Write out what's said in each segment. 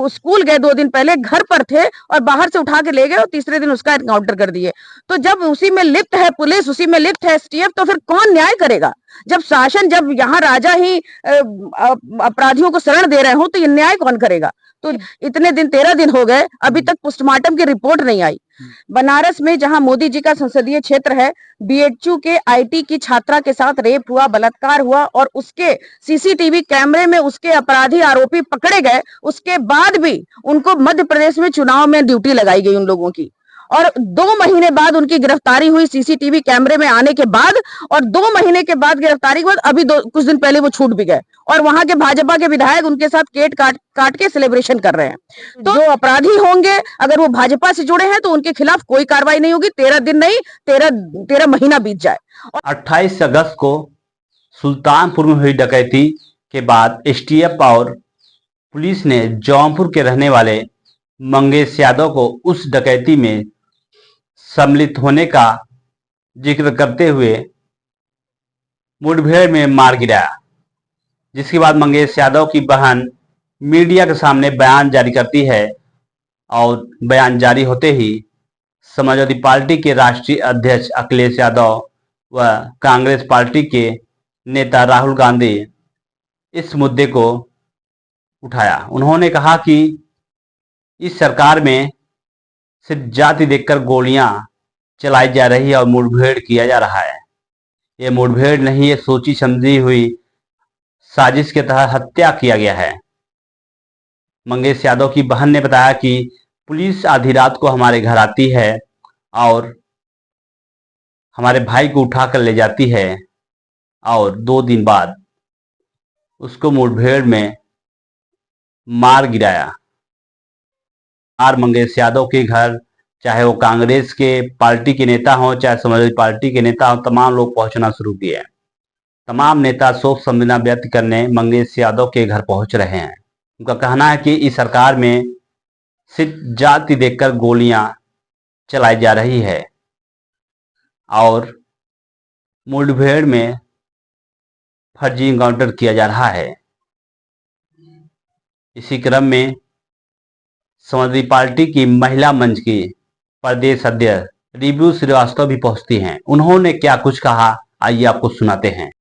School गए 2 दिन पहले, घर पर थे और बाहर से उठा के ले गए और तीसरे दिन उसका एनकाउंटर कर दिए। तो जब उसी में लिप्त है पुलिस, उसी में लिप्त है एसटीएफ, तो फिर कौन न्याय करेगा? जब यहाँ राजा ही अपराधियों को शरण दे रहे हो तो ये न्याय कौन करेगा? तो इतने दिन 13 दिन हो गए, अभी तक पोस्टमार्टम की रिपोर्ट नहीं आई। बनारस में जहां मोदी जी का संसदीय क्षेत्र है, बीएचयू के आईटी की छात्रा के साथ रेप हुआ, बलात्कार हुआ और उसके सीसीटीवी कैमरे में उसके अपराधी आरोपी पकड़े गए। उसके बाद भी उनको मध्य प्रदेश में चुनाव में ड्यूटी लगाई गई उन लोगों की, और 2 महीने बाद उनकी गिरफ्तारी हुई सीसीटीवी कैमरे में आने के बाद, और 2 महीने के बाद गिरफ्तारी के बाद अभी कुछ दिन पहले वो छूट भी गए, और वहां के भाजपा के विधायक उनके साथ केक काट के सेलिब्रेशन कर रहे हैं। तो जो अपराधी होंगे, अगर वो भाजपा से जुड़े हैं तो उनके खिलाफ कोई कार्रवाई नहीं होगी। 13 दिन नहीं, 13 महीना बीत जाए। 28 अगस्त को सुल्तानपुर में हुई डकैती के बाद एसटीएफ और पुलिस ने जौनपुर के रहने वाले मंगेश यादव को उस डकैती में सम्मिलित होने का जिक्र करते हुए मुठभेड़ में मार गिराया, जिसके बाद मंगेश यादव की बहन मीडिया के सामने बयान जारी करती है और बयान जारी होते ही समाजवादी पार्टी के राष्ट्रीय अध्यक्ष अखिलेश यादव व कांग्रेस पार्टी के नेता राहुल गांधी इस मुद्दे को उठाया। उन्होंने कहा कि इस सरकार में सिर्फ जाति देखकर गोलियां चलाई जा रही है और मुठभेड़ किया जा रहा है। ये मुठभेड़ नहीं, ये सोची समझी हुई साजिश के तहत हत्या किया गया है। मंगेश यादव की बहन ने बताया कि पुलिस आधी रात को हमारे घर आती है और हमारे भाई को उठाकर ले जाती है और 2 दिन बाद उसको मुठभेड़ में मार गिराया। और मंगेश यादव के घर, चाहे वो कांग्रेस के पार्टी के नेता हों, चाहे समाजवादी पार्टी के नेता हों, तमाम लोग पहुंचना शुरू किए हैं। तमाम नेता शोक संवेदना व्यक्त करने मंगेश यादव के घर पहुंच रहे हैं। उनका कहना है कि इस सरकार में सिर्फ जाति देखकर गोलियां चलाई जा रही है और मुठभेड़ में फर्जी एनकाउंटर किया जा रहा है। इसी क्रम में समाजवादी पार्टी की महिला मंच की प्रदेश अध्यक्ष रिव्यू श्रीवास्तव भी पहुंचती हैं। उन्होंने क्या कुछ कहा, आइए आपको सुनाते हैं।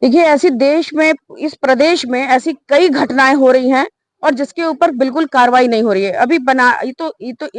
देखिए, ऐसी देश में, इस प्रदेश में ऐसी कई घटनाएं हो रही हैं और जिसके ऊपर बिल्कुल कार्रवाई नहीं हो रही है। अभी ये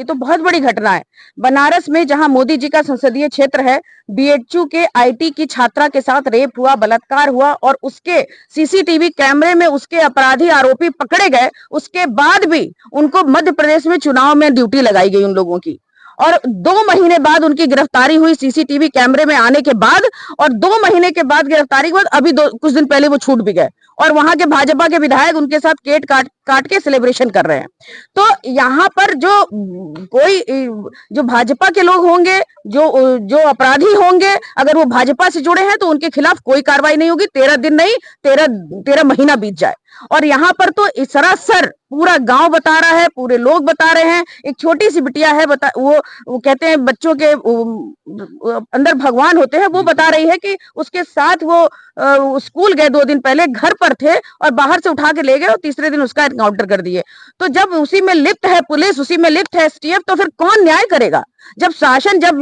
तो बहुत बड़ी घटना है। बनारस में जहां मोदी जी का संसदीय क्षेत्र है, बीएचयू के आईटी की छात्रा के साथ रेप हुआ, बलात्कार हुआ और उसके सीसीटीवी कैमरे में उसके अपराधी आरोपी पकड़े गए। उसके बाद भी उनको मध्य प्रदेश में चुनाव में ड्यूटी लगाई गई उन लोगों की, और 2 महीने बाद उनकी गिरफ्तारी हुई सीसीटीवी कैमरे में आने के बाद, और 2 महीने के बाद गिरफ्तारी के बाद अभी कुछ दिन पहले वो छूट भी गए, और वहां के भाजपा के विधायक उनके साथ केक काट के सेलिब्रेशन कर रहे हैं। तो यहाँ पर जो भाजपा के लोग होंगे, जो अपराधी होंगे, अगर वो भाजपा से जुड़े हैं तो उनके खिलाफ कोई कार्रवाई नहीं होगी। 13 दिन नहीं, 13 महीना बीत जाए। और यहाँ पर तो सरासर पूरा गांव बता रहा है, पूरे लोग बता रहे हैं। एक छोटी सी बिटिया है, वो कहते हैं बच्चों के अंदर भगवान होते हैं, वो बता रही है कि उसके साथ वो स्कूल गए 2 दिन पहले, घर पर थे और बाहर से उठा के ले गए और तीसरे दिन उसका एनकाउंटर कर दिए। तो जब उसी में लिप्त है पुलिस, उसी में लिप्त है एसटीएफ, तो फिर कौन न्याय करेगा? जब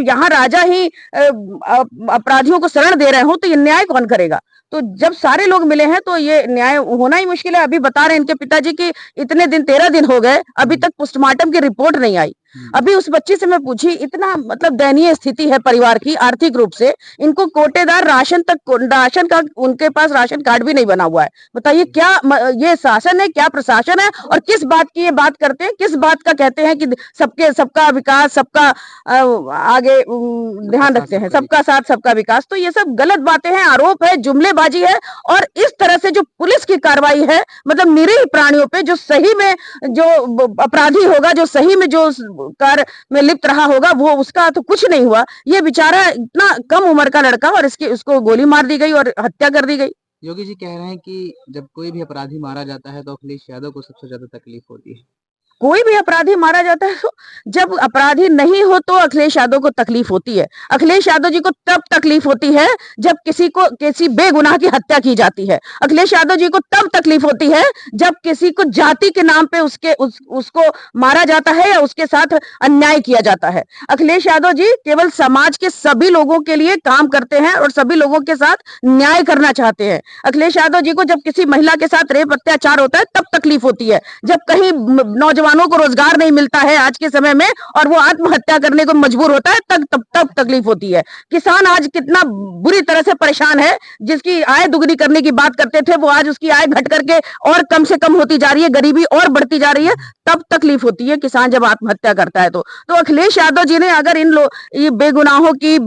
यहाँ राजा ही अपराधियों को शरण दे रहे हो तो ये न्याय कौन करेगा? तो जब सारे लोग मिले हैं तो ये न्याय होना ही मुश्किल है। अभी बता रहे हैं इनके पिताजी की इतने दिन 13 दिन हो गए, अभी तक पोस्टमार्टम की रिपोर्ट नहीं आई। अभी उस बच्ची से मैं पूछी, इतना मतलब दयनीय स्थिति है परिवार की आर्थिक रूप से, इनको कोटेदार राशन का उनके पास राशन कार्ड भी नहीं बना हुआ है। बताइए क्या ये शासन है, क्या प्रशासन है? और किस बात की ये बात करते हैं, किस बात का कहते हैं कि सबका विकास, सबका आगे ध्यान रखते हैं, सबका साथ सबका विकास। तो ये सब गलत बातें हैं, आरोप है, जुमलेबाजी है। और इस तरह से जो पुलिस की कार्रवाई है, मतलब निरीह प्राणियों पे, जो सही में जो अपराधी होगा, जो सही में जो कार्य में लिप्त रहा होगा, वो उसका तो कुछ नहीं हुआ। ये बेचारा इतना कम उम्र का लड़का, और उसको गोली मार दी गई और हत्या कर दी गई। योगी जी कह रहे हैं कि जब कोई भी अपराधी मारा जाता है तो अखिलेश यादव को सबसे ज्यादा तकलीफ होती है। कोई भी अपराधी मारा जाता है तो जब अपराधी नहीं हो तो अखिलेश यादव को तकलीफ होती है। अखिलेश यादव जी को तब तकलीफ होती है जब किसी बेगुनाह की हत्या की जाती है। अखिलेश यादव जी को तब तकलीफ होती है जब किसी को जाति के नाम पे उसको मारा जाता है या उसके साथ अन्याय किया जाता है। अखिलेश यादव जी केवल समाज के सभी लोगों के लिए काम करते हैं और सभी लोगों के साथ न्याय करना चाहते हैं। अखिलेश यादव जी को जब किसी महिला के साथ रेप अत्याचार होता है तब तकलीफ होती है, जब कहीं नौजवानों को रोजगार नहीं मिलता है आज के समय में और वो आत्महत्या करने को मजबूर होता है तब तकलीफ होती है। किसान आज कितना बुरी तरह से परेशान है, जिसकी आय दुगनी करने की बात करते थे वो आज उसकी आय घट करके और कम से कम होती जा रही है, गरीबी और बढ़ती जा रही है, तब तकलीफ होती है किसान जब आत्महत्या करता है। तो अखिलेश यादव जी ने अगर ये बेगुनाहों की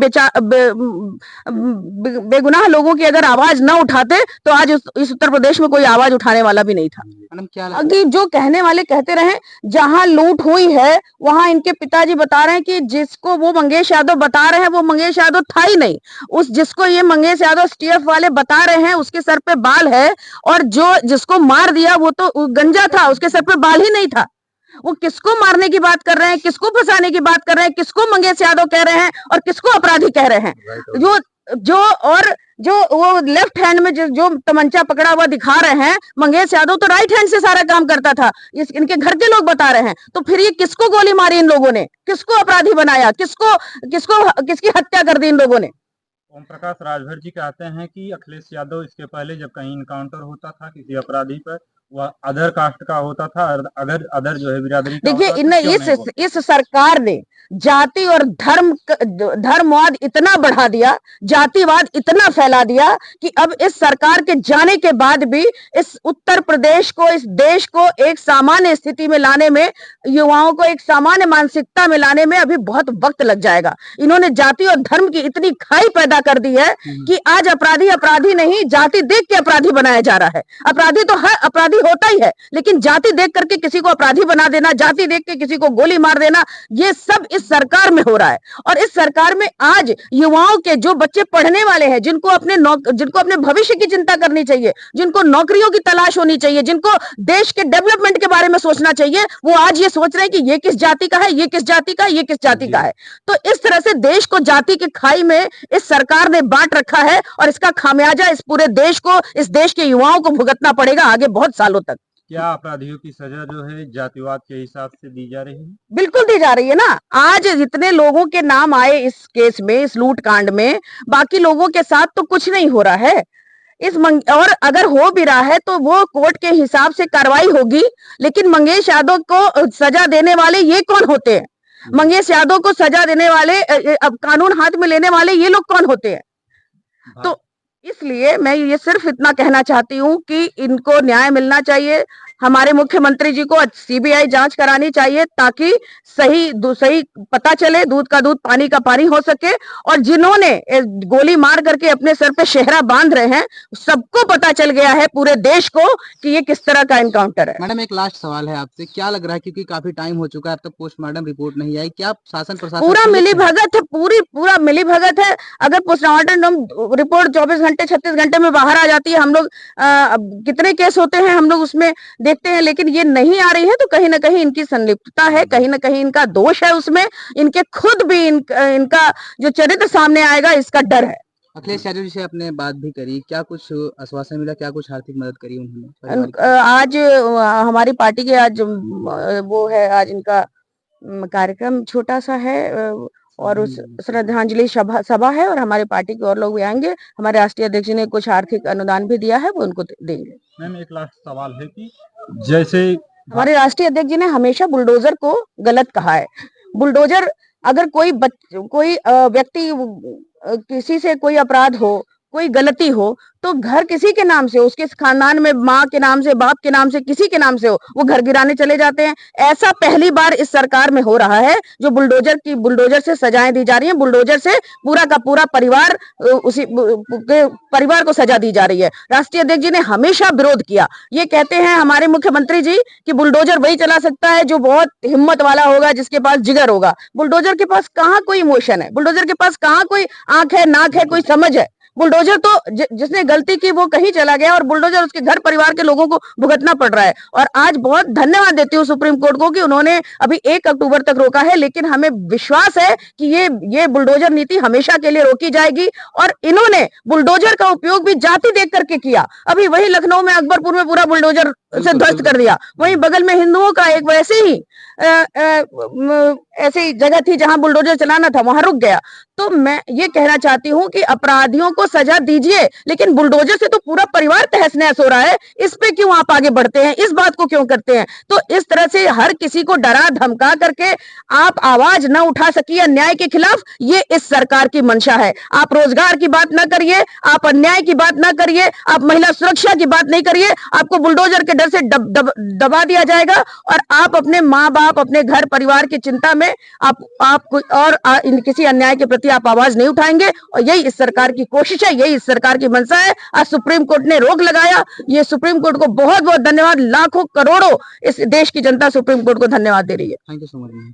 बेगुनाह लोगों की अगर आवाज न उठाते तो आज इस उत्तर प्रदेश में कोई आवाज उठाने वाला भी नहीं था। मैडम क्या अभी जो कहने वाले कहते रहे, जहां लूट हुई है वहां इनके पिताजी बता रहे हैं कि जिसको वो मंगेश यादव बता रहे हैं वो मंगेश यादव था ही नहीं। जिसको ये मंगेश यादव STF वाले बता रहे हैं उसके सर पे बाल है, और जिसको मार दिया वो तो गंजा था, उसके सर पे बाल ही नहीं था। वो किसको मारने की बात कर रहे हैं, किसको फंसाने की बात कर रहे हैं, किसको मंगेश यादव कह रहे हैं और किसको अपराधी कह रहे हैं। जो वो लेफ्ट हैंड में जो तमंचा पकड़ा हुआ दिखा रहे हैं, मंगेश यादव तो राइट हैंड से सारा काम करता था, इनके घर के लोग बता रहे हैं। तो फिर ये किसको गोली मारी इन लोगों ने, किसको अपराधी बनाया, किसकी हत्या कर दी इन लोगों ने। ओम प्रकाश राजभर जी कहते हैं कि अखिलेश यादव इसके पहले जब कहीं इनकाउंटर होता था किसी अपराधी पर, वह अदर कास्ट का होता था, अगर अदर जो है बिरादरी का देखिए, होता था, इस सरकार ने जाति और धर्मवाद इतना बढ़ा दिया, जातिवाद इतना फैला दिया कि अब इस सरकार के जाने के बाद भी इस उत्तर प्रदेश को, इस देश को एक सामान्य स्थिति में लाने में, युवाओं को एक सामान्य मानसिकता में लाने में अभी बहुत वक्त लग जाएगा। इन्होंने जाति और धर्म की इतनी खाई पैदा कर दी है कि आज अपराधी नहीं, जाति देख के अपराधी बनाया जा रहा है। अपराधी तो हर अपराधी होता ही है, लेकिन जाति देख करके किसी को अपराधी बना देना, जाति देख के किसी को गोली मार देना, ये सब इस सरकार में हो रहा है। और इस सरकार में आज युवाओं के जो बच्चे पढ़ने वाले हैं, जिनको अपने भविष्य की चिंता करनी चाहिए, जिनको नौकरियों की तलाश होनी चाहिए, जिनको देश के डेवलपमेंट के बारे में सोचना चाहिए, वो आज ये सोच रहे हैं कि ये किस जाति का है, ये किस जाति का है, ये किस जाति का है। तो इस तरह से देश को जाति की खाई में इस सरकार ने बांट रखा है और इसका खामियाजा इस पूरे देश को, इस देश के युवाओं को भुगतना पड़ेगा आगे बहुत सालों तक। क्या अपराधियों की सजा जो है जातिवाद के हिसाब से दी जा रही है? बिल्कुल दी जा रही है ना। आज जितने लोगों के नाम आए इस केस में, इस लूट कांड में, बाकी लोगों के साथ तो कुछ नहीं हो रहा है। और अगर हो भी रहा है तो वो कोर्ट के हिसाब से कार्रवाई होगी, लेकिन मंगेश यादव को सजा देने वाले ये कौन होते हैं? मंगेश यादव को सजा देने वाले, अब कानून हाथ में लेने वाले ये लोग कौन होते हैं? तो इसलिए मैं ये सिर्फ इतना कहना चाहती हूँ कि इनको न्याय मिलना चाहिए। हमारे मुख्यमंत्री जी को CBI जांच करानी चाहिए ताकि सही पता चले, दूध का दूध पानी का पानी हो सके। और जिन्होंने गोली मार करके अपने सर पे सेहरा बांध रहे हैं, सबको पता चल गया है, पूरे देश को, कि ये किस तरह का एनकाउंटर है। मैडम एक लास्ट सवाल है आपसे, क्या लग रहा है, क्योंकि काफी टाइम हो चुका है, अब तक पोस्टमार्टम रिपोर्ट नहीं आई, क्या शासन प्रशासन पूरा मिली भगत है, पूरा मिली भगत है। अगर पोस्टमार्टम रिपोर्ट 24 घंटे 36 घंटे में बाहर आ जाती है, हम लोग कितने केस होते हैं हम लोग उसमें देखते हैं, लेकिन ये नहीं आ रही है, तो कहीं ना कहीं इनकी संलिप्तता है, कहीं ना कहीं इनका दोष है उसमें, इनके खुद भी इनका जो चरित्र सामने आएगा इसका डर है। अखिलेश यादव जी से आपने बात भी करी, क्या कुछ आश्वासन मिला, क्या कुछ आर्थिक मदद करी उन्होंने? आज हमारी पार्टी के आज वो है, आज इनका कार्यक्रम छोटा सा है और उस श्रद्धांजलि सभा है, और हमारे पार्टी के और लोग भी आएंगे। हमारे राष्ट्रीय अध्यक्ष ने कुछ आर्थिक अनुदान भी दिया है, वो उनको देंगे। मैम एक लास्ट सवाल है कि जैसे हमारे राष्ट्रीय अध्यक्ष जी ने हमेशा बुलडोजर को गलत कहा है। बुलडोजर, अगर कोई व्यक्ति, किसी से कोई अपराध हो, कोई गलती हो, तो घर किसी के नाम से, उसके खानदान में माँ के नाम से, बाप के नाम से, किसी के नाम से हो, वो घर गिराने चले जाते हैं। ऐसा पहली बार इस सरकार में हो रहा है, जो बुलडोजर से सजाएं दी जा रही हैं, बुलडोजर से पूरा का पूरा परिवार, उसी परिवार को सजा दी जा रही है। राष्ट्रीय अध्यक्ष जी ने हमेशा विरोध किया। ये कहते हैं हमारे मुख्यमंत्री जी कि बुलडोजर वही चला सकता है जो बहुत हिम्मत वाला होगा, जिसके पास जिगर होगा। बुलडोजर के पास कहाँ कोई इमोशन है, बुलडोजर के पास कहाँ कोई आंख है, नाक है, कोई समझ है। बुलडोजर तो जिसने गलती की वो कहीं चला गया और बुलडोजर उसके घर परिवार के लोगों को भुगतना पड़ रहा है। और आज बहुत धन्यवाद देती हूँ सुप्रीम कोर्ट को कि उन्होंने अभी 1 अक्टूबर तक रोका है, लेकिन हमें विश्वास है कि ये बुलडोजर नीति हमेशा के लिए रोकी जाएगी। और इन्होंने बुलडोजर का उपयोग भी जाति देख करके किया। अभी वही लखनऊ में अकबरपुर में पूरा बुलडोजर से ध्वस्त कर दिया। वहीं बगल में हिंदुओं का एक वैसे ही ऐसी जगह थी जहां बुलडोजर चलाना था, वहां रुक गया। तो मैं ये कहना चाहती हूँ कि अपराधियों को सजा दीजिए, लेकिन बुलडोजर से तो पूरा परिवार तहस नहस हो रहा है। इस पे क्यों आप आगे बढ़ते हैं, इस बात को क्यों करते हैं? तो इस तरह से हर किसी को डरा धमका करके आप आवाज न उठा सकिए अन्याय के खिलाफ, ये इस सरकार की मंशा है। आप रोजगार की बात ना करिए, आप अन्याय की बात ना करिए, आप महिला सुरक्षा की बात नहीं करिए, आपको बुलडोजर के डर से दबा दिया जाएगा। और आप अपने माँ बाप, अपने घर परिवार की चिंता में किसी अन्याय के प्रति आप आवाज नहीं उठाएंगे। और यही इस सरकार की कोशिश है, यही इस सरकार की मंशा है। आज सुप्रीम कोर्ट ने रोक लगाया, ये सुप्रीम कोर्ट को बहुत बहुत धन्यवाद। लाखों करोड़ों इस देश की जनता सुप्रीम कोर्ट को धन्यवाद दे रही है। Thank you so much.